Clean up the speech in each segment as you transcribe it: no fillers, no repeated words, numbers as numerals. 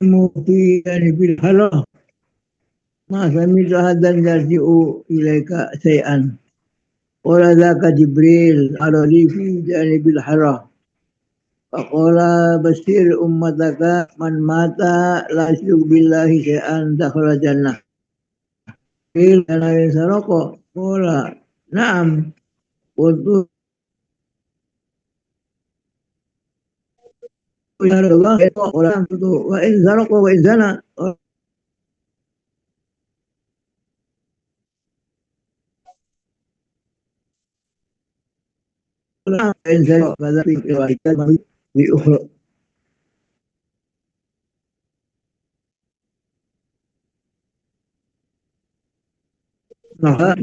Mufi bil halah ma sami hadan yarji'u ilaika say'an qala dzaka jibril arali fi janibil halah faqala basir ummataka man mata la yusyrik billahi syai'an dakhala jannah il kana saroko qala na'am qultu ya Allah qala qultu wa in saraka wa in zana qala in saraka fa fi riwayatin bi ukhra maka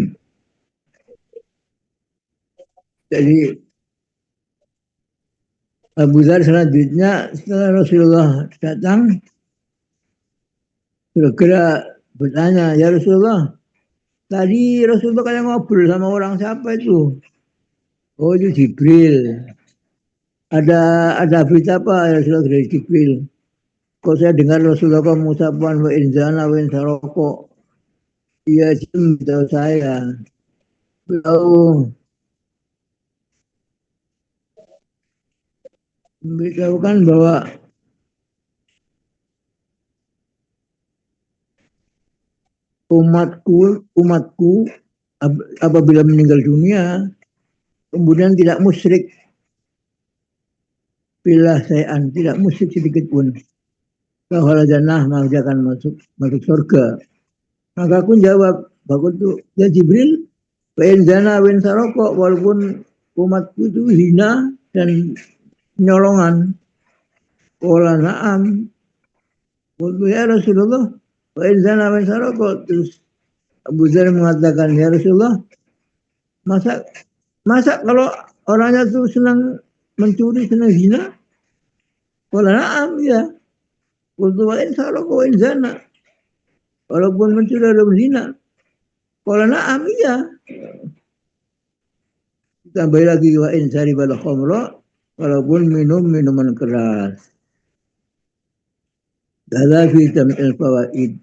jadi Abu Dhar selanjutnya setelah Rasulullah datang segera bertanya, ya Rasulullah, tadi Rasulullah kayak ngobrol sama orang siapa itu? Oh itu Jibril. Ada berita apa ya Rasulullah dari Jibril? Kok saya dengar Rasulullah kok mengucapkan wa inzana wa insaroko. Iya tahu saya. Beliau memberitahukan bahwa umatku apabila meninggal dunia kemudian tidak musyrik bila sayan, tidak musyrik sedikit pun. Kalau jannah maka dia akan masuk surga. Maka aku jawab, bagus tuh, ya Jibril, wain jana wain saroko, walaupun umatku itu hina dan nyolongan. Qala na'am. Qultu ya Rasulullah, wain zana wain saroko. Terus Abu Dzar mengatakan, ya Rasulullah, masa kalau orangnya tuh senang mencuri, senang zina? Qala na'am, ya. Qultu wain saroko wain zana. Walaupun mencuri atau zina. Qala na'am, iya. Tambah lagi wa in saribal khamra, walaupun minum minuman keras. Hadza fi tamil fawaid.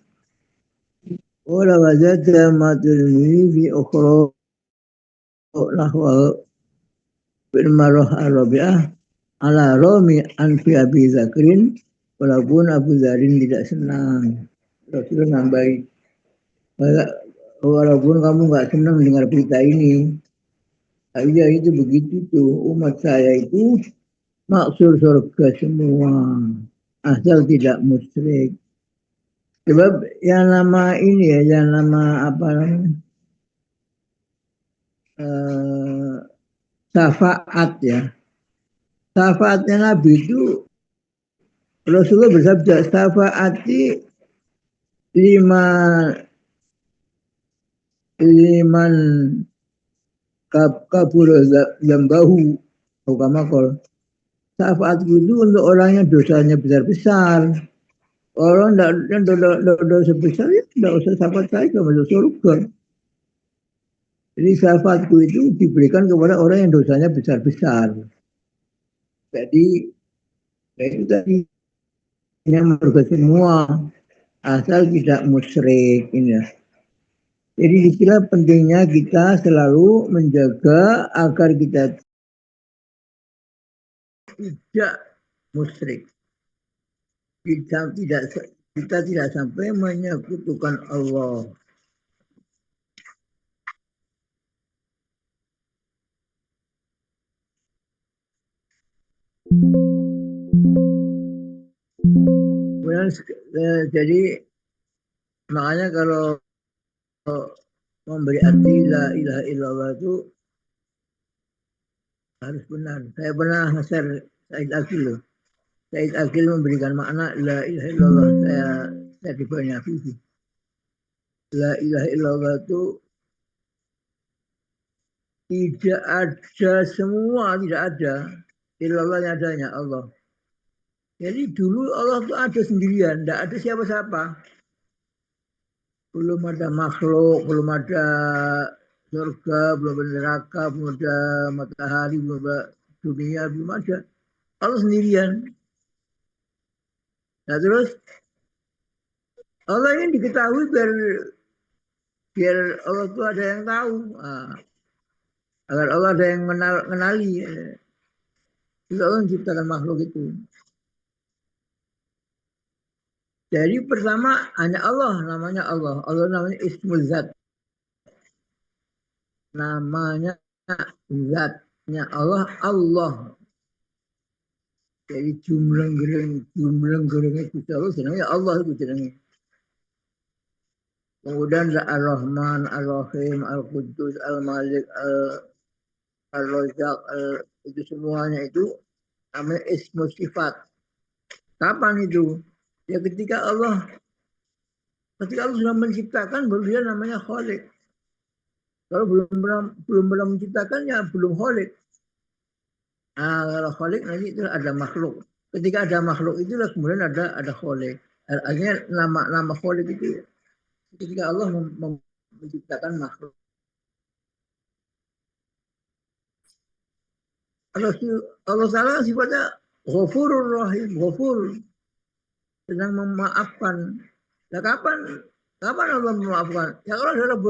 Wala wajadta ma turmi fi ukhra nahwa bil marah arabiah ala rami an fi Abi Zakrin, walaupun Abu Zarin tidak senang. Rasul nambahi, walaupun kamu nggak senang dengar berita ini, ya itu begitu tuh, umat saya itu maksud surga semua asal tidak musyrik. Sebab yang nama ini ya, yang nama apa namanya, syafaat ya. Syafaatnya Nabi itu Rasulullah bersabda, syafaati lima liman kabur zambahu hukamakol. Syafaatku itu untuk orang yang dosanya besar-besar. Orang yang dosa besar ya tidak usah syafaat saya masuk surga. Jadi syafaatku itu diberikan kepada orang yang dosanya besar-besar. Jadi itu tadi yang surga semua asal tidak musyrik ini ya. Jadi dikira pentingnya kita selalu menjaga agar kita tidak musyrik. Kita tidak sampai menyekutukan Allah. Jadi makanya kalau memberi arti la ilaha illallah itu harus benar. Saya pernah ngasar Said Akil. Said Akil memberikan makna la ilaha illallah. Saya dibanyak itu. La ilaha illallah itu tidak ada semua, tidak ada. Illallah yang adanya Allah. Jadi dulu Allah itu ada sendirian, tidak ada siapa-siapa. Belum ada makhluk, belum ada surga, belum ada neraka, belum ada matahari, belum ada dunia, belum ada. Allah sendirian. Nah terus Allah ini diketahui biar biar Allah itu ada yang tahu. Nah, agar Allah ada yang mengenali. Itu Allah menciptakan makhluk itu. Jadi pertama hanya Allah, namanya Allah. Allah namanya Ismul Zat. Namanya zatnya Allah, Allah. Jadi jumlah gereng itu Allah senangnya Allah itu senangnya. Kemudian ada Ar-Rahman, Ar-Rahim, Al-Quddus, Al-Malik, Al-Razak, itu semuanya itu namanya ismu sifat. Kapan itu? Ya ketika Allah sudah menciptakan baru dia namanya Khalik. Kalau belum pernah menciptakan ya belum Khalik. Nah, kalau Khalik nanti itu ada makhluk. Ketika ada makhluk itulah kemudian ada Khalik. Artinya nama Khalik itu ketika Allah menciptakan makhluk. Allah, Allah Ta'ala sifatnya Ghafurur Rahim, Ghafur, sedang memaafkan. Nah, kapan Allah memaafkan? Ya kalau ada orang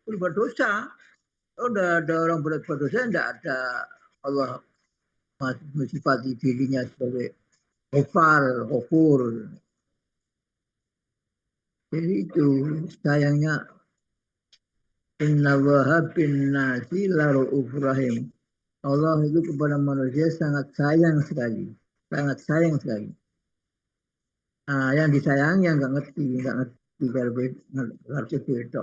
berbuat dosa, kalau ada orang berbuat dosa, tidak ada Allah masih mensifati dirinya sebagai Ghafar, Ghafur. Jadi itu sayangnya Inna waha bin nasi laru'uf rahim. Allah itu kepada manusia sangat sayang sekali. Sangat sayang sekali. Nah, yang disayangi yang nggak ngerti ngerti beda.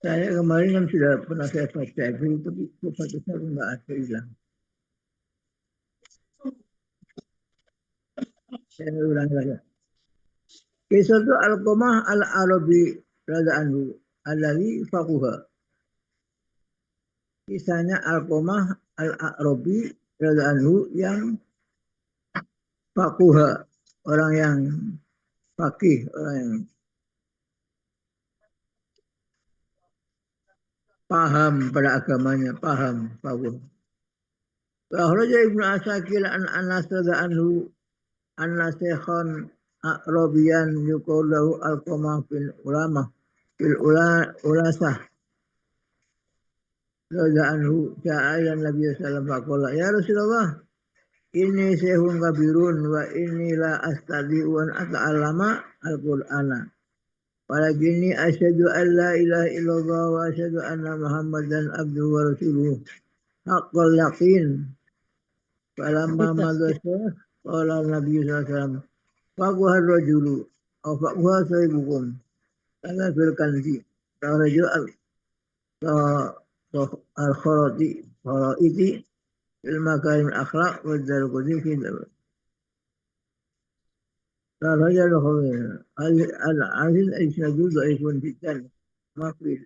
Saya kemarin kan sudah pernah saya baca itu, tapi baca nggak ada hilang. Saya ulang lagi. Kisah itu Al-Qamah Al-Arabi Rada Anhu Alali Fakuha. Kisahnya Al-Qamah Al-Arabi Rada Anhu yang Fakuha. Orang yang fakih, orang yang paham pada agamanya, paham, paham. Akhraja Ibnu Asakir an Anas anhu anna Syekhan Arabiyan yuqalu al-qamah fil ulama fil ulasah radha anhu ja'a Nabi sallallahu alaihi wasallam ya Rasulullah ini syekhun kabirun wa inni la astadi'u an ata'allama al-Qur'ana walakini asyhadu an la ilaha illallah wa asyhadu anna Muhammadan abduhu wa rasuluhu haqqal yaqin falamma madha syekh qala Nabi sallallahu alaihi wasallam faquhar rajulu aw faquhar sahibukum kana fil kanzi rajul al-kharati kharaiti fil makarim akhlaq wa darqudi fi rajul al-aziz isnadu dhaifun jiddan mafil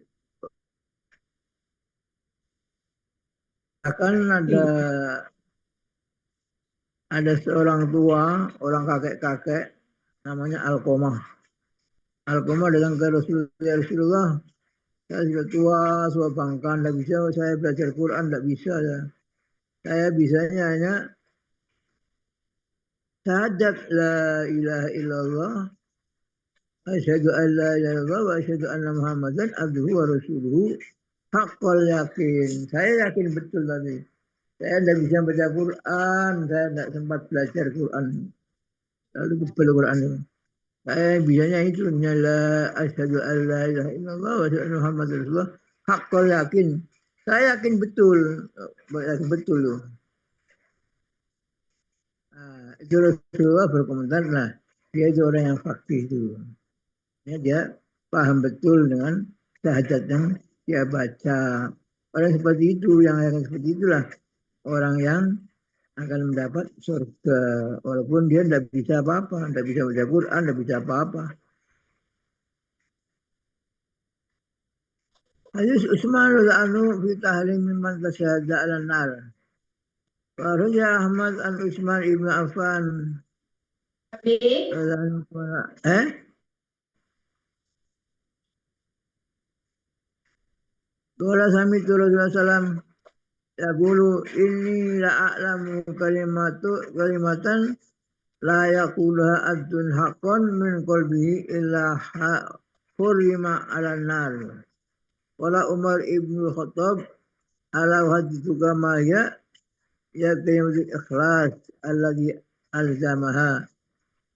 akan ada seorang tua, orang kakek-kakek namanya Al-Qamah. Al-Qamah datang ke Rasulullah, saya sudah tua, sudah bangka, tidak bisa saya belajar Quran, tidak bisa ya. Saya bisanya hanya syahadat la ilaha illallah, asyhadu an la ilaha illallah wa asyhadu anna Muhammadan abduhu wa rasuluhu haqqal yakin. Saya yakin betul tadi. Saya tidak bisa baca Quran, saya tidak sempat belajar Quran. Lalu betul Quran itu. Saya bisanya itu la asyhadu an la ilaha illallah wa asyhadu anna Muhammadan rasulullah haqqal yakin. Saya yakin betul, yakin betul loh. Nah, itu Rasulullah berkomentar, nah dia itu orang yang fakih itu. Ya, dia paham betul dengan syahadat yang dia baca. Orang seperti itu, yang seperti itulah orang yang akan mendapat surga. Walaupun dia tidak bisa apa-apa, tidak bisa baca Quran, tidak bisa apa-apa. Hadis Utsman radhiyallahu anhu fi tahrim man tasyahada ala nar. Raja Ahmad an Utsman ibn Affan. Eh? Qala sami'tu Rasulullah sallam yaqulu inni la'alamu kalimatan la yaquluha abdun haqqan min qalbihi illa hurima 'alan nar. Qala Umar ibn Khattab ala hadithuka ma ya kalimatul ikhlas alladhi alzamaha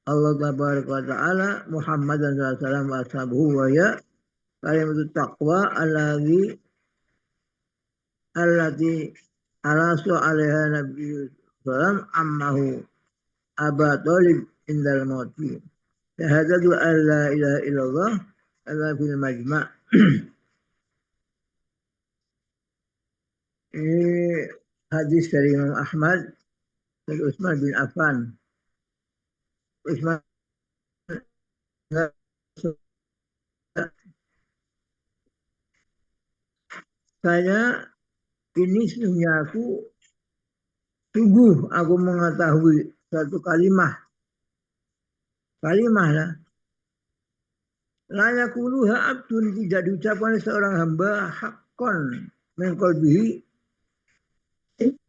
Allah tabaraka wa ta'ala Muhammadan sallallahu alaihi wasallam wa ashabuhu wa ya kalimatut taqwa allati alasu alaiha nabi sallam ammahu aba talib indal mauti syahadatu an la ilaha illallah ala fil majma' ini hadis dari Imam Ahmad dari Utsman bin Affan. Utsman saya ini sesungguhnya aku mengetahui satu kalimat lah layak kuluha abdun tidak diucapkan oleh seorang hamba hakon min qalbihi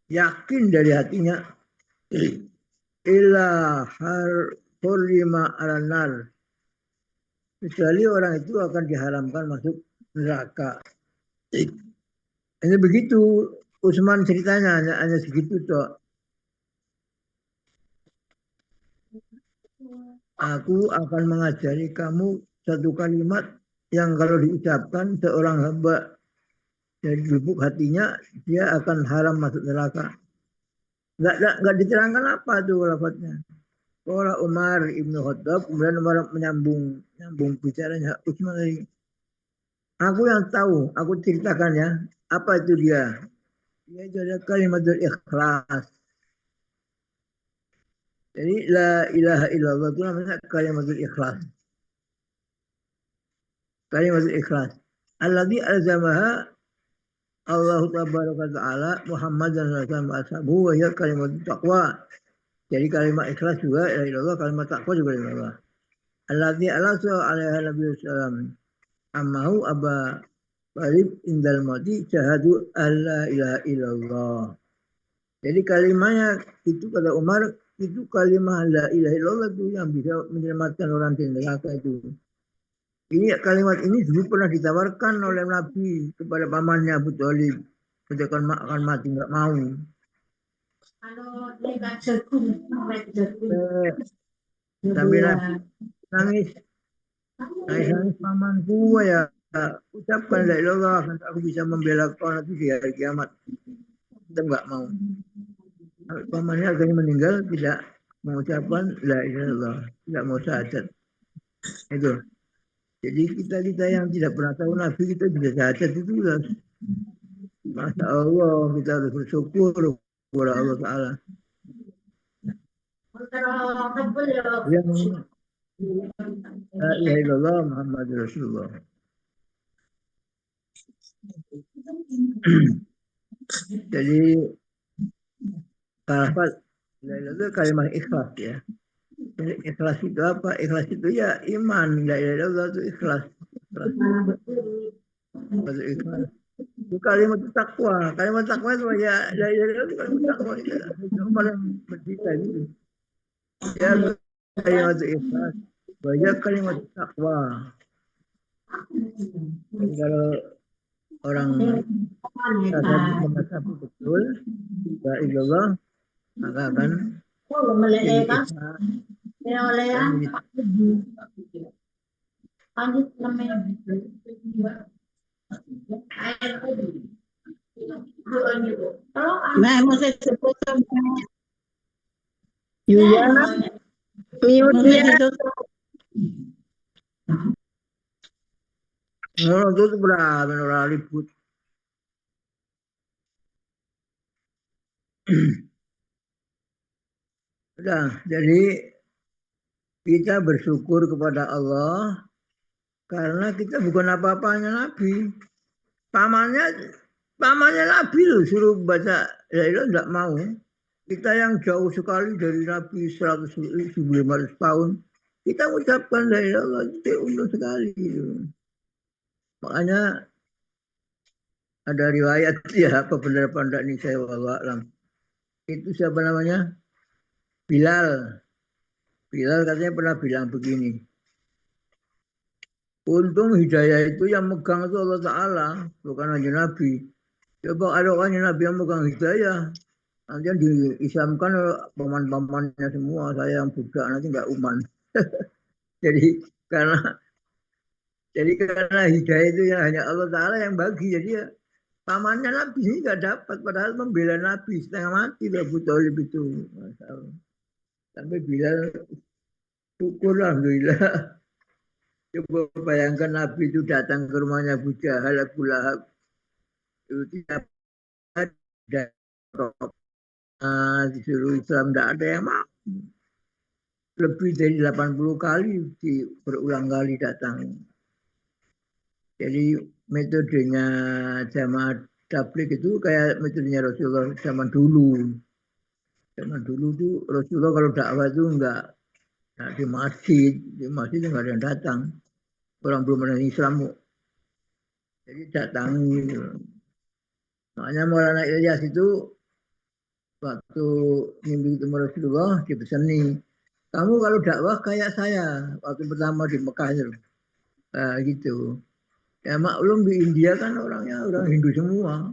yakin dari hatinya illa hurima alanar kecuali orang itu akan diharamkan masuk neraka. Ini begitu Utsman ceritanya hanya segitu toh. Aku akan mengajari kamu satu kalimat yang kalau diucapkan seorang hamba dari lubuk hatinya dia akan haram masuk neraka. Enggak diterangkan apa tuh lafadznya. Kalau Umar ibnu Khattab kemudian Umar menyambung bicaranya Utsman lagi. Aku yang tahu, aku ceritakan ya, apa itu dia? Dia adalah kalimatul ikhlas. Jadi la ilaha illallah itu namanya kalimatul ikhlas. Kalimatul ikhlas. Alladzi alzamaha Allah tabaraka ta'ala Muhammad dan ashabu wa ya kalimatul taqwa. Jadi kalimat ikhlas juga la ilallah, kalimat taqwa juga la ilallah. Alladzi alasu alaiha Nabi sallam ammahu aba Talib indal mati syahadu alla ilaha illallah. Jadi kalimatnya itu kata Umar itu kalimat la ilaha illallah itu yang bisa menyelamatkan orang dari neraka itu. Ini kalimat ini dulu pernah ditawarkan oleh Nabi kepada pamannya Abu Talib. Ketika akan mati nggak mau. Sambil nangis pamanku ya ucapkan la ilallah aku bisa membela kau nanti di hari kiamat. Kita nggak mau. Pamannya akhirnya meninggal tidak mengucapkan la ilallah, tidak mau syahadat. Itu. Jadi kita yang tidak pernah tahu Nabi kita bisa syahadat itu sudah Masya Allah kita harus bersyukur kepada Allah Taala. Yang la ilaha illallah Muhammad Rasulullah. Jadi kalimat ikhlas ya. Jadi ikhlas itu apa? Ikhlas itu ya iman. La ilaha illallah itu ikhlas. Ikhlas. Itu kalimat takwa. Kalimat takwa itu ya la ilaha illallah itu kalimat takwa. Itu paling mencintai itu. Ya kalimat ikhlas. Banyak kalimat takwa. Dan kalau orang mengasapi betul la ilallah maka akan Nah, mau saya sebut Yuya, mute itu berapa orang ribut. Udah, jadi kita bersyukur kepada Allah karena kita bukan apa-apanya Nabi. Pamannya Nabi loh suruh baca la ilaha enggak mau. Kita yang jauh sekali dari Nabi 100 tahun, kita ucapkan la ilaha itu untung sekali. Makanya ada riwayat ya, apa benar apa enggak nih saya wallahu alam. Itu siapa namanya? Bilal. Bilal katanya pernah bilang begini. Untung hidayah itu yang megang itu Allah Ta'ala, bukan hanya Nabi. Coba ada orang yang Nabi yang megang hidayah, nanti yang diislamkan paman-pamannya semua, saya yang budak nanti nggak uman. Jadi karena karena hidayah itu ya hanya Allah Ta'ala yang bagi, jadi ya pamannya Nabi ini nggak dapat, padahal membela Nabi setengah mati lah Abu Thalib itu. Sampai bilang syukur alhamdulillah. Coba bayangkan Nabi itu datang ke rumahnya Abu Jahal, Abu Lahab, itu tidak ada disuruh Islam, tidak ada yang mau. Lebih dari 80 kali, berulang kali datang. Jadi metodenya jamaah tabligh itu kayak metodenya Rasulullah zaman dulu. Zaman dulu tuh Rasulullah kalau dakwah itu enggak di masjid enggak ada yang datang. Orang belum ada Islam. Jadi datangi. Makanya Maulana Ilyas itu waktu mimpi ketemu Rasulullah dipesani, kamu kalau dakwah kayak saya waktu pertama di Mekah itu. Gitu. Ya maklum di India kan orangnya orang Hindu semua.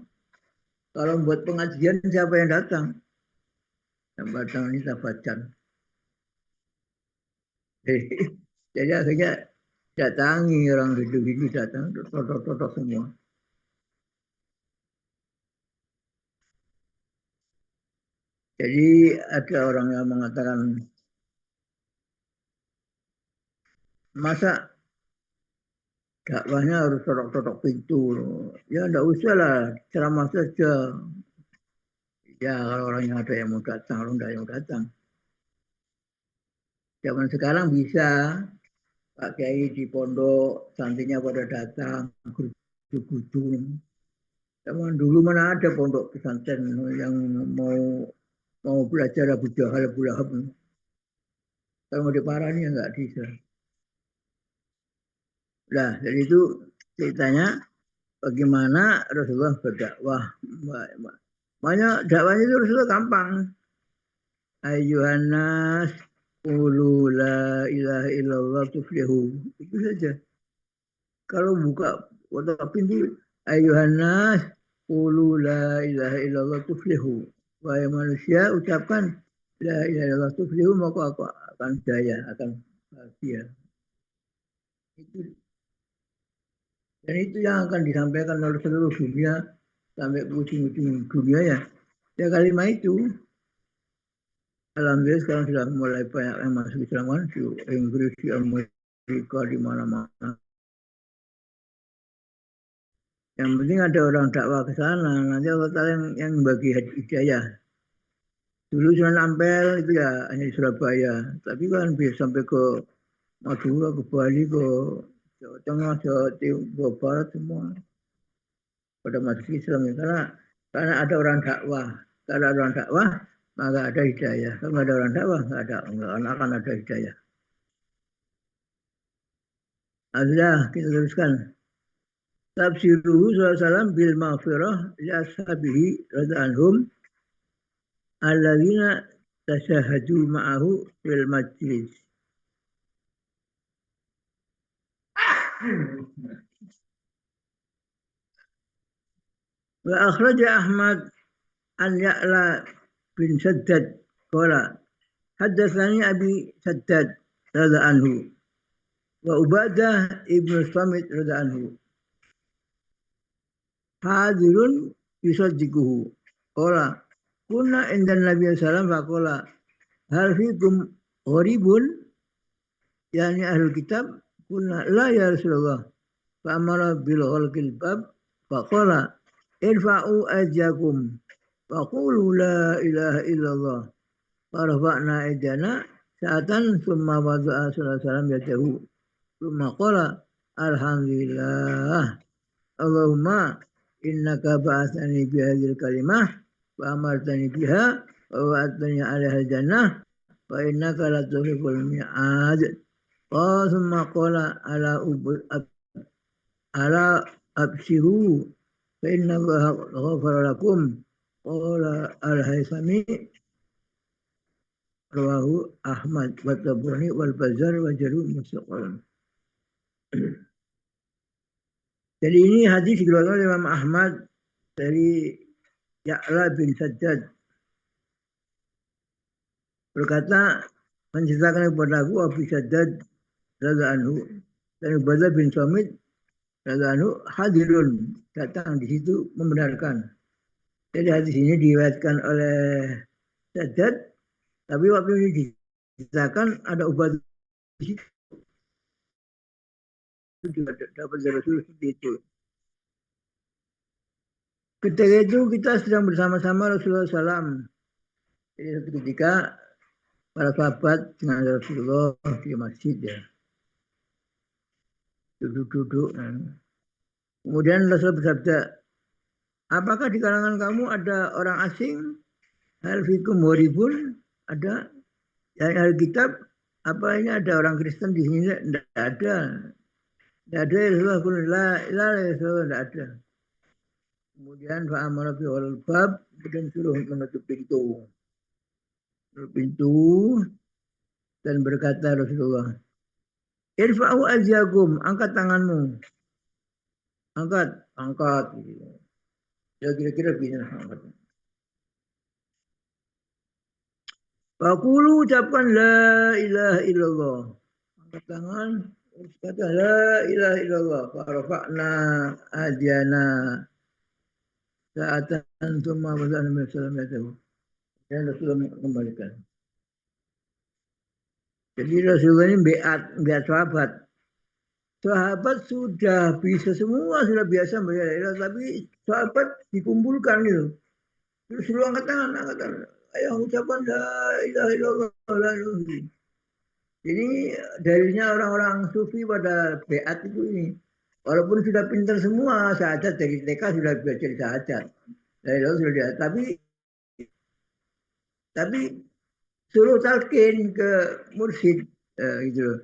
Kalau buat pengajian siapa yang datang? Yang datang ini tabacan. Jadi akhirnya datangi orang Hindu datang, totok-totok semua. Jadi ada orang yang mengatakan, masa dakwahnya harus totok-totok pintu? Ya enggak usah lah, ceramah saja. Ya kalau orangnya ada yang mau datang, kalau enggak yang mau datang. Zaman sekarang bisa, Pak Kiai di pondok, santrinya pada datang, guru-guru. Zaman dulu mana ada pondok pesantren yang mau belajar Abu Jahal, Abu Lahab. Kalau mau diparani ya nggak bisa. Nah, dari itu ceritanya bagaimana Rasulullah berdakwah. Makanya dakwahnya itu Rasulullah gampang. Ayyuhannas qulu la ilaha illallah tuflihu. Itu saja. Kalau buka pintu ayyuhannas qulu la ilaha illallah tuflihu. Wahai manusia ucapkan la ilaha illallah tuflihu, maka aku akan jaya, akan bahagia. Itu, dan itu yang akan disampaikan oleh seluruh dunia sampai ke ujung-ujung dunia ya. Ya kalimat itu alhamdulillah sekarang sudah mulai banyak yang masuk Islam kan di Inggris, di Amerika, di mana-mana. Yang penting ada orang dakwah ke sana, nanti Allah Ta'ala yang bagi hidayah. Dulu Sunan Ampel itu ya hanya di Surabaya, tapi kan bisa sampai ke Madura, ke Bali, ke Jawa Tengah, Jawa Timur, Jawa Barat semua pada masuk Islam ya. Karena ada orang dakwah, kalau ada orang dakwah maka ada hidayah. Kalau nggak ada orang dakwah nggak akan ada hidayah. Sudah kita teruskan. Tafsiruhu SAW bil maghfirah li ashabihi radha'anhum alladzina tasahadu ma'ahu fil majlis. Wa akhraja Ahmad an Ya'la bin Shaddad qala haddatsani Abi Shaddad radha'anhu wa Ubadah ibnu Samit radha'anhu hadirun yusaddiquhu qala kunna indan Nabi sallallahu alaihi wasallam faqala hal fikum gharibun yani ahlul kitab kunna la ya Rasulullah fa amara bil ghalqil bab faqala irfa'u ajakum faqulu la ilaha illallah farafa'na aidana sa'atan summa wada'a sallallahu alaihi wasallam yadahu summa qala alhamdulillah Allahumma innaka ba'athani bihadhil kalimah wa amartani biha wa wa'adtani 'alaiha jannah wa innaka la tuhibbul mi'ad. Thumma qala ala absiru Inna Allah ghafara lakum. Qala al-Haythami rawahu Ahmad wa Tabrani wal Bazar wa Jarir mustaqal. Jadi ini hadis dikeluarkan oleh Imam Ahmad dari Ya'la bin Sajjad berkata menceritakan kepada aku Abu Sajjad radhiyallahu anhu dan Ubadah bin Samit radhiyallahu anhu hadirun datang di situ membenarkan. Jadi hadis ini diriwayatkan oleh Sajjad, tapi waktu ini diceritakan ada Ubadah di situ juga dapat dari Rasul seperti itu. Ketika itu kita sedang bersama-sama Rasulullah SAW. Jadi satu ketika para sahabat dengan Rasulullah di masjid ya, duduk-duduk. Kemudian Rasul bersabda, apakah di kalangan kamu ada orang asing? Hal fikum waribun? Ada yang ahli kitab? Apa ini ada orang Kristen di sini? Tidak ada. Tidak ada ya Rasulullah. La Rasulullah tidak ada. Kemudian fa'amara bi bab dan suruh menutup pintu. Dan berkata Rasulullah, irfa'u azyakum, angkat tanganmu. Angkat. Ya kira-kira bisa angkat. Faqulu ucapkan la ilaha illallah. Angkat tangan, kata la ilaha illallah. Farafa'na adyana sa'atan thumma wasana min salam yatahu. Dan Rasulullah kembalikan. Jadi Rasulullah ini biat sahabat. Sahabat sudah bisa semua, sudah biasa melihat, tapi sahabat dikumpulkan gitu. Terus suruh angkat tangan. Ayo ucapkan la ilaha illallah. Ini dalilnya orang-orang sufi pada beat itu ini. Walaupun sudah pintar semua, syahadat dari TK sudah belajar syahadat. Dari lalu sudah dia. Tapi suruh talqin ke mursyid gitu.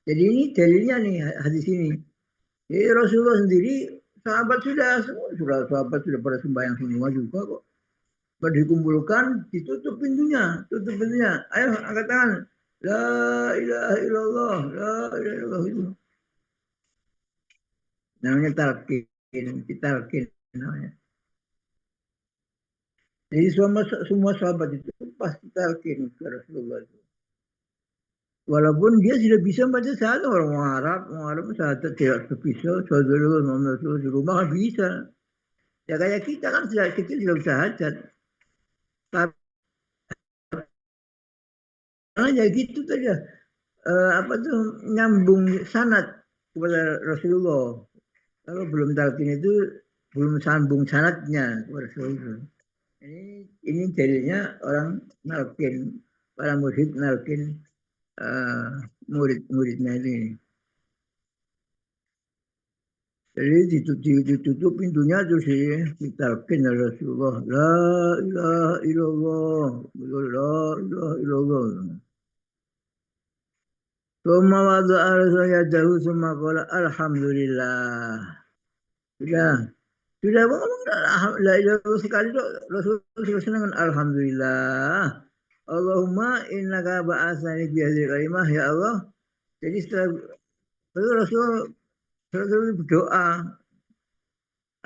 Jadi ini dalilnya nih hadis ini. Jadi Rasulullah sendiri sahabat sudah pada sembahyang semua juga kok. Pada dikumpulkan, ditutup pintunya. Ayo angkat tangan. La ilaha illallah. La ilaha illallah itu. Namanya talqin namanya. Jadi semua sahabat itu pasti talqin ke Rasulullah itu. Walaupun dia sudah bisa baca syahadat, orang Arab syahadat tidak bisa, saudara Muhammad Rasul di rumah kan bisa. Ya kayak kita kan sudah kecil sudah syahadat. Tapi ya gitu saja. Apa tuh nyambung sanad kepada Rasulullah. Kalau belum talqin itu belum sambung sanadnya kepada Rasulullah. Ini dalilnya orang nalkin, para murid nalkin murid-muridnya ini. Jadi ditutup pintunya terus ditalkin oleh Rasulullah. La ilaha illallah. La ilaha illallah. Summa wada'a Rasulullah yadahu summa qala alhamdulillah. Sudah ngomong la ilaha sekali Rasulullah senang alhamdulillah. Allahumma innaka ba'atsani bi hadhihi kalimah ya Allah. Jadi setelah Rasul berdoa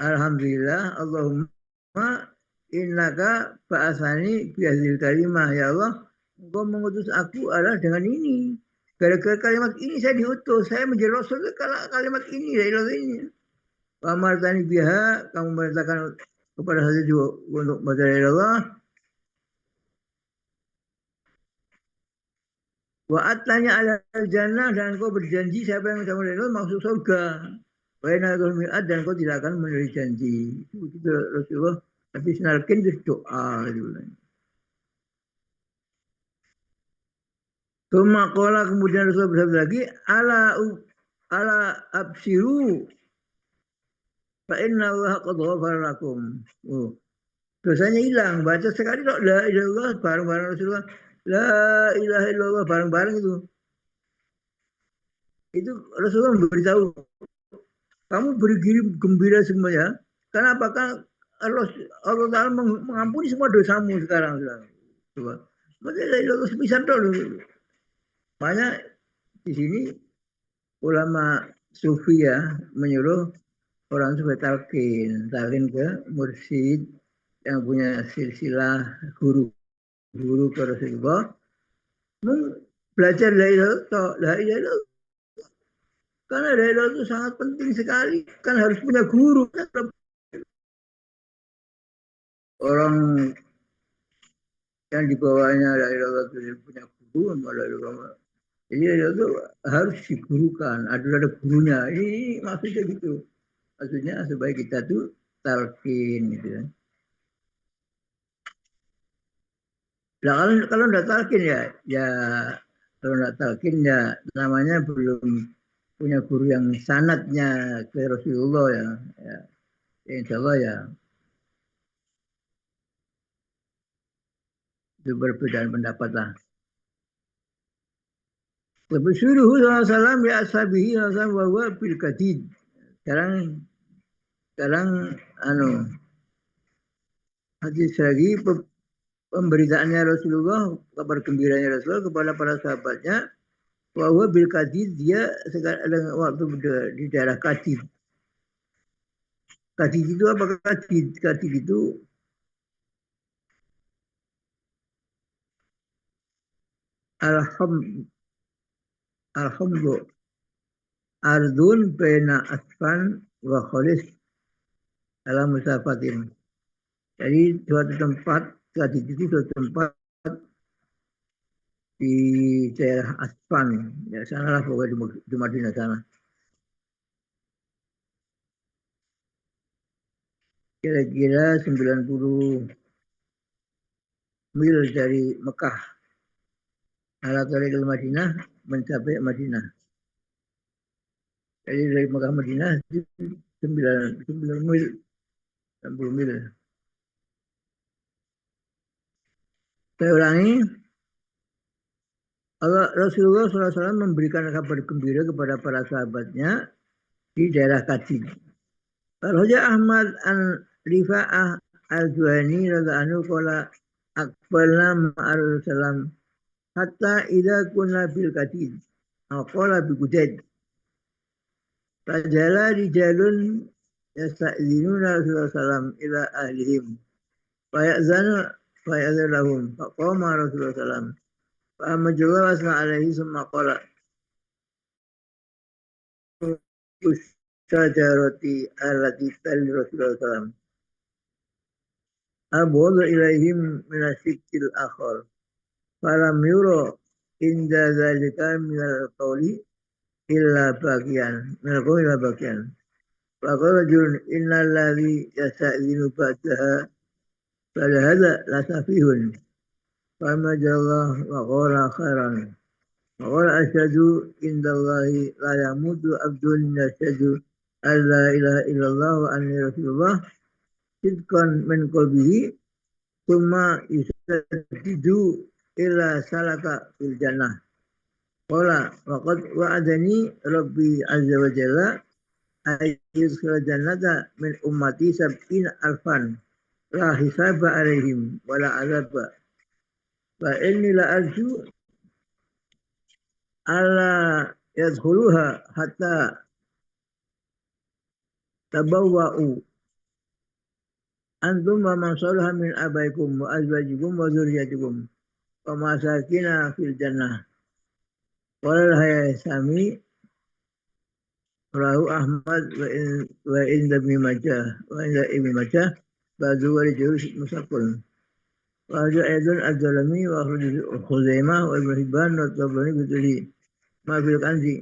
alhamdulillah Allahumma innaka ba'atsani bi hadhihi kalimah ya Allah. Engkau mengutus aku adalah dengan ini. Gara-gara kalimat ini saya diutus, saya menjadi rasul kalimat ini ya ilah ini. Wa amartani biha, kamu memerintahkan kepada saya juga untuk baca la Allah. Wa atanya ala jannah, dan kau berjanji siapa yang sama dengan maksud surga. Wa innakum mi'ad, dan kau tidak akan memenuhi janji. Itu Rasulullah. Tapi senalkin itu doa. Tuma qala, kemudian Rasulullah bersabda lagi, ala absiru fa inna Allah qad ghafara lakum. Dosanya hilang. Baca sekali la ilaha illallah bareng-bareng Rasulullah. La ilaha illallah bareng-bareng itu. Itu Rasulullah memberitahu, kamu beri gembira semuanya. Kenapa? Kan Allah, Allah Ta'ala mengampuni semua dosamu sekarang. Coba. Maka dari Allah bisa dulu. Makanya di sini ulama sufi ya menyuruh orang supaya talkin ke mursyid yang punya silsilah guru ke Rasulullah. Belajar la ilaha illallah. Karena la ilaha itu sangat penting sekali. Kan harus punya guru. Orang yang di bawahnya la ilaha itu punya guru, malah jadi itu harus digurukan. Ada gurunya. Ini maksudnya gitu. Maksudnya supaya kita tuh talkin gitu ya. Nah, kalau nggak talkin ya kalau nggak talkin ya namanya belum punya guru yang sanatnya ke Rasulullah ya insya Allah ya itu perbedaan pendapat lah. Lebih suruh salam ya ashabihi bahwa bil kadid. Sekarang sekarang hadis lagi pemberitaannya Rasulullah, kabar gembiranya Rasulullah kepada para sahabatnya bahwa bil kadid dia sekarang waktu di daerah Kadid. Kadid itu apa Kadid? Kadid itu alham alhamdu ardun baina asfan wa khalis dalam musafatin. Jadi suatu tempat Kadid itu suatu tempat di daerah Asfan, ya sana lah pokoknya di Madinah sana. Kira-kira 90 mil dari Mekah. Ala Tariqil Madinah mencapai Madinah. Jadi dari Mekah Madinah 9 mil, 60 mil. Saya ulangi, Allah Rasulullah SAW memberikan kabar gembira kepada para sahabatnya di daerah Kadid. Raja Ahmad an Rifa'ah al-Juhani radhiyallahu anhu qala aqbalna ma'al salam hatta idza kunna bil Kadid. Qala bi Qudayd. Fajala rijalun yasta'dzinuna Rasulullah SAW ila ahlihim. Fayazanu fayazalahum. Faqama Rasulullah SAW. Fa'amma jalla wasna alaihi summa qala syajarati alati tali Rasulullah SAW. Abwadu ilaihim minasyikil akhar. Falam yuro inda zalika minal qawli illa bagian. Minal qawli illa bagian. Faqala rajulun innal ladzi yasta'dinu ba'daha fala hadza la safihun. Fama jallah wa qala khairan. Wa qala asyhadu indallahi la yamutu abdun yashhadu an la ilaha illallah wa anni rasulullah sidqan min qalbihi thumma yusadidu illa salaka fil jannah. Qala wa qad wa'adani rabbi azza wa jalla ayyudkhila jannata min ummati sab'ina alfan la hisaba alaihim wa la azaba fa inni la arju ala yadkhuluha hatta tabawwa'u antum wa man salaha min abaikum wa azwajikum wa dzurriyyatikum wa masakina fil jannah. Qala Hayasami Rahu Ahmad wa inda Ibn Majah ba'du wa rijus musaqul. Wa hada aidun ad-Dalami wa Khuzaimah wa Ibn Hibban wa Tabrani bituli ma fil kanzi.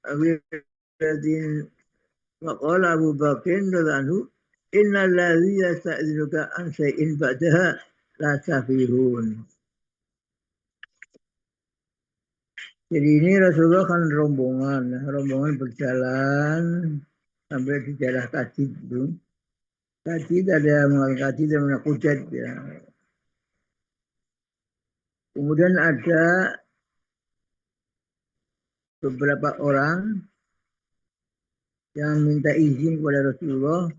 Abi Radin wa qala Abu Bakr radhiyallahu innal ladzi yasta'dzinuka an shay'in ba'daha la safihun. Jadi ini Rasulullah kan rombongan berjalan sampai di daerah Kadid itu. Kadid ada mengatakan Kadid dan Qudayd ya. Kemudian ada beberapa orang yang minta izin kepada Rasulullah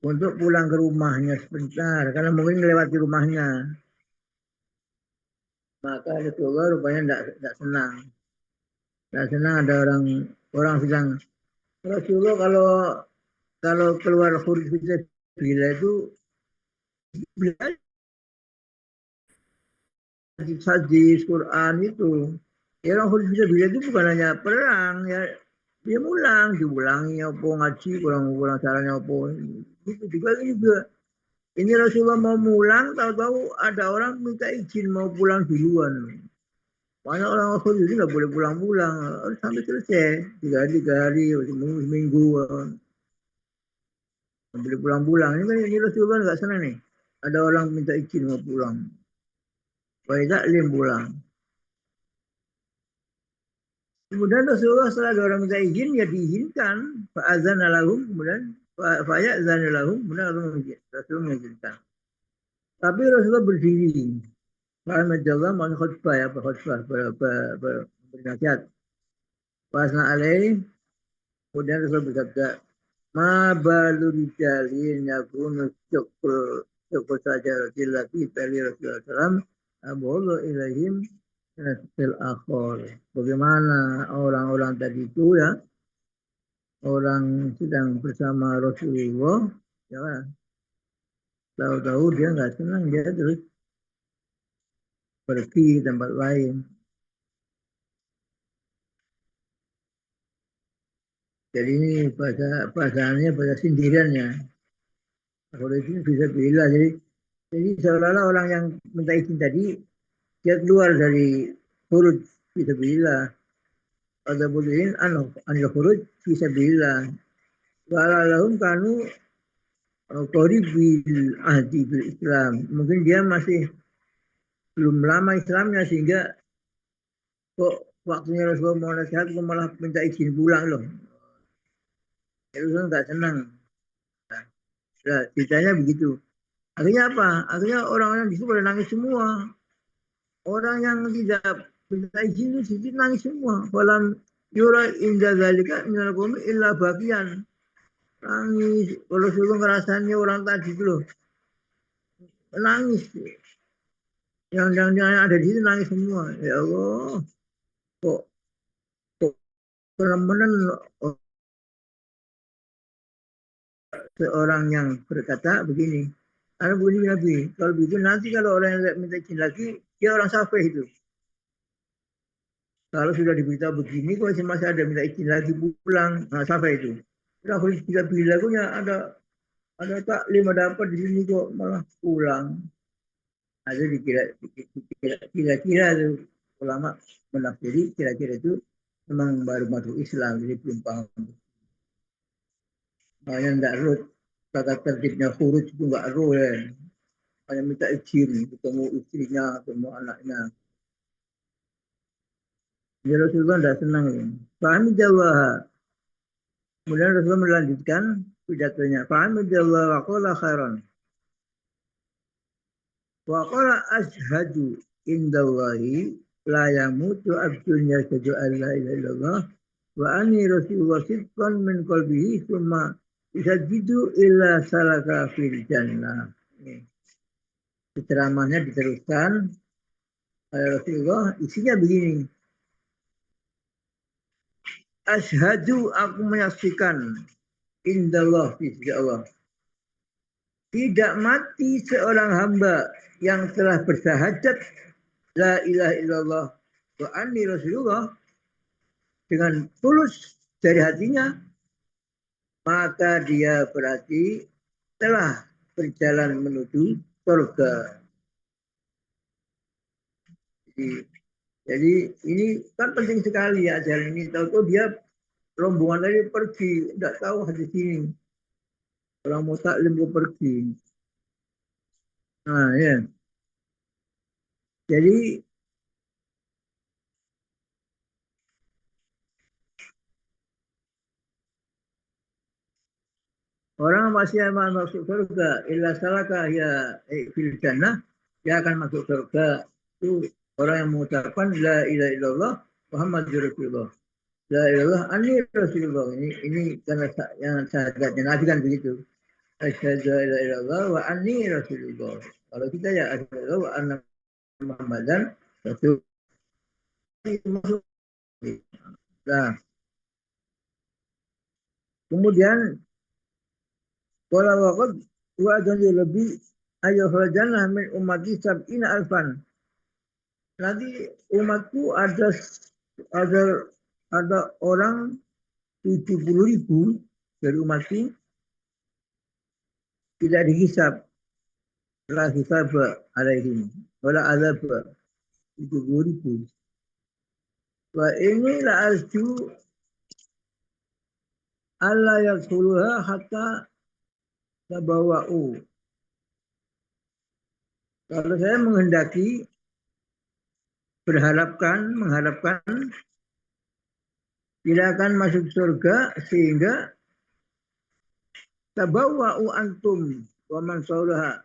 untuk pulang ke rumahnya sebentar karena mungkin melewati rumahnya. Maka Rasulullah rupanya tidak senang. Tidak senang ada orang orang sedang Rasulullah kalau keluar huruf bila itu beliau hadis Quran itu ya orang huruf bila itu bukan hanya perang ya dia diulangi apa ngaji kurang caranya apa itu juga ini juga ini Rasulullah mau mulang tahu-tahu ada orang minta izin mau pulang duluan. Banyak orang Khusus itu nggak boleh pulang-pulang harus sampai selesai 3 hari, seminggu nggak boleh pulang-pulang. Ini kan ini Rasulullah nggak senang nih. Ada orang minta izin mau pulang, supaya taklim pulang. Kemudian Rasulullah setelah ada orang minta izin ya diizinkan. Fa'azan lahum kemudian fa'ya'zan lahum kemudian Rasulullah mengizinkan. Tapi Rasulullah berdiri. Fa'amajallah mau khutbah ya, khutbah bernasihat. Wasna alaih kemudian Rasul bersabda ma balu rijalin yakunu syukur saja laki tali Rasulullah SAW abullah ilaihim fil akhir. Bagaimana orang-orang tadi itu ya orang sedang bersama Rasulullah ya kan? Tahu-tahu dia nggak senang dia terus pergi ke tempat lain. Jadi ini bahasanya bahasa sindirannya. Kalau itu bisa bila jadi seolah-olah orang yang minta izin tadi dia keluar dari huruf fisabilillah ada bolehin anil huruf fisabilillah wala lahum kanu qaribil ahdi bil Islam mungkin dia masih belum lama Islamnya sehingga kok waktunya Rasulullah mau nasihat kok malah minta izin pulang loh. Rasulullah nggak senang. Nah, ceritanya begitu. Akhirnya apa? Akhirnya orang-orang di situ pada nangis semua. Orang yang tidak minta izin itu sedikit nangis semua. Falam yura inda zalika minal qawmi illa bagian. Nangis. Kalau Rasulullah ngerasainnya orang tadi itu loh. Nangis. Yang ada di situ nangis semua. Ya Allah. Kok benar-benar seorang yang berkata begini. Karena begini Nabi. Kalau begitu nanti kalau orang yang minta izin lagi, dia orang safeh itu. Kalau sudah diberitahu begini, kok masih ada minta izin lagi pulang, nah sampai itu. Sudah tidak lagunya ada taklim ada apa di sini kok malah pulang. Ada kira-kira itu ulama menafsiri kira-kira itu memang baru masuk Islam jadi belum paham. Makanya tidak rut kata tertibnya huruf itu nggak rut ya. Hanya minta izin ketemu istrinya, ketemu anaknya. Jadi Rasulullah tidak senang ini. Kami jawab. Kemudian Rasulullah melanjutkan pidatonya. Fa'amidallah wa qala khairan. Wa qala ashadu indallahi la yamutu abdun yashadu an la ilaha illallah wa ani Rasulullah sidqan min qalbihi summa yusajidu illa salaka fil jannah. Ceramahnya diteruskan oleh Rasulullah isinya begini. Ashadu aku menyaksikan indallah di sisi Allah. Tidak mati seorang hamba yang telah bersahadat la ilaha illallah wa anni Rasulullah dengan tulus dari hatinya, maka dia berarti telah berjalan menuju surga. Jadi ini kan penting sekali ya ajaran ini. Tahu-tahu dia rombongan tadi pergi, tidak tahu hadis ini. Orang mau taklim mau pergi. Nah ya. Jadi orang masih akan masuk surga. Illa salaka ya fil jannah. Dia akan masuk surga. Itu orang yang mengucapkan la ilaha illallah Muhammadur Rasulullah. La ilaha anni Rasulullah. Ini karena yang syahadatnya Nabi kan begitu. asyhadu an la ilaha illallah wa anni rasulullah. Kalau kita ya asyhadu wa anna Muhammadan rasul. Nah, kemudian kalau waqad wa adani lebih ayo jannah min ummati sab'ina alfan. Nanti umatku ada ada orang 70.000 dari umatku tidak dihisab, la hisab alaihim wala azab 70.000. Wa ini la arju alla yadkhuluha hatta tabawa'u. Kalau saya mengharapkan tidak akan masuk surga sehingga tabawa'u antum wa man saulaha,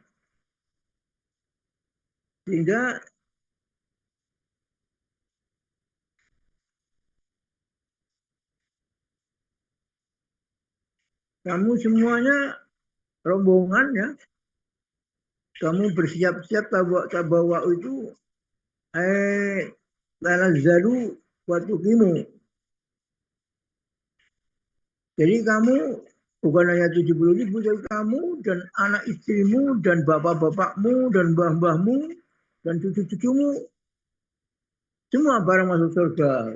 sehingga kamu semuanya rombongan ya, kamu bersiap-siap tabawa'u itu tanazzalu wa tuqimu. Jadi kamu bukan hanya 70.000, tapi kamu dan anak istrimu dan bapak-bapakmu dan mbah-mbahmu dan cucu-cucumu semua barang masuk surga.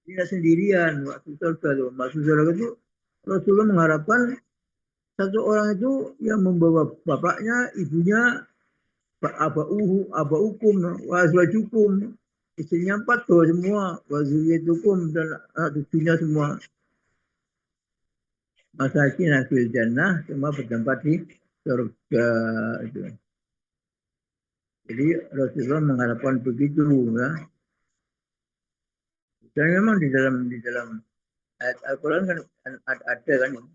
Tidak sendirian masuk surga tuh. Masuk surga itu Rasulullah mengharapkan satu orang itu yang membawa bapaknya, ibunya, abaukum, wazwajukum, istrinya 4 tuh semua, wazuriyatukum dan anak cucunya semua. Masakin fil jannah, semua bertempat di surga itu. Jadi Rasulullah mengharapkan begitu ya. Dan memang di dalam ayat Al-Quran kan ada kan.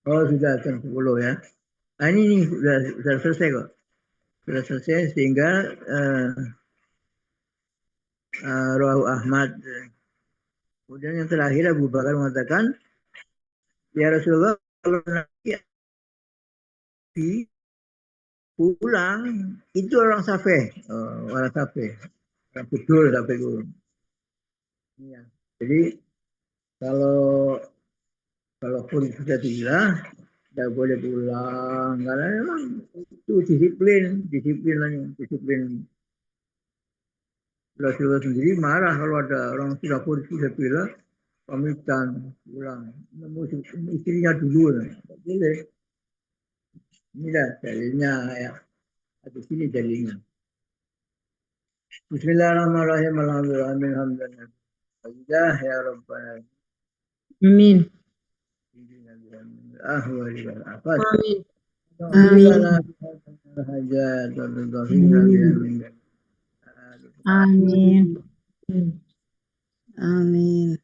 Oh sudah jam 10 ya. Nah, ini sudah selesai kok. Sudah selesai sehingga Rawahu Ahmad. Kemudian yang terakhir Abu Bakar mengatakan, ya Rasulullah kalau nanti pulang itu orang safeh, orang safeh, orang betul safeh itu. Ya. Jadi kalau pun sudah tidak boleh pulang karena memang itu disiplin. Rasulullah sendiri marah kalau ada orang sudah bilang pamitan pulang, istrinya dulu, tidak boleh. Inilah dalilnya ya. Di sini dalilnya. Bismillahirrahmanirrahim. Alhamdulillah. Ya Rabbana. Amin. Amin. Amin. Amin.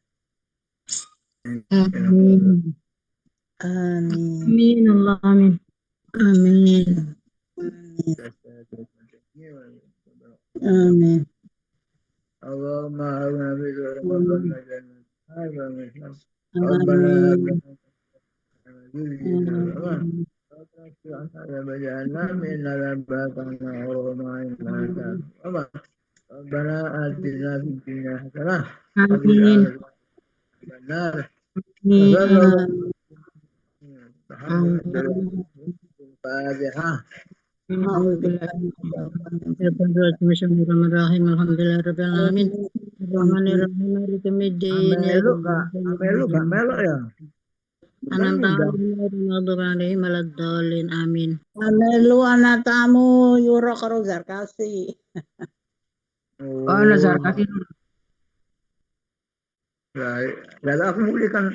Amin. Amin. Allah amin. Amin. Amin. Allahumma haruna bidu Rabbana atina fid dunya hasanah wa fil akhirati hasanah. Fatihah. Bismillahirrahmanirrahim. Alhamdulillahirabbil alamin. Rahmanirrahim. Maliki yaumiddin. Melu ya. Amin. Amelu anatamu yuro karo Zarkasi. Oh, Zarkasi. Lah aku mulai kan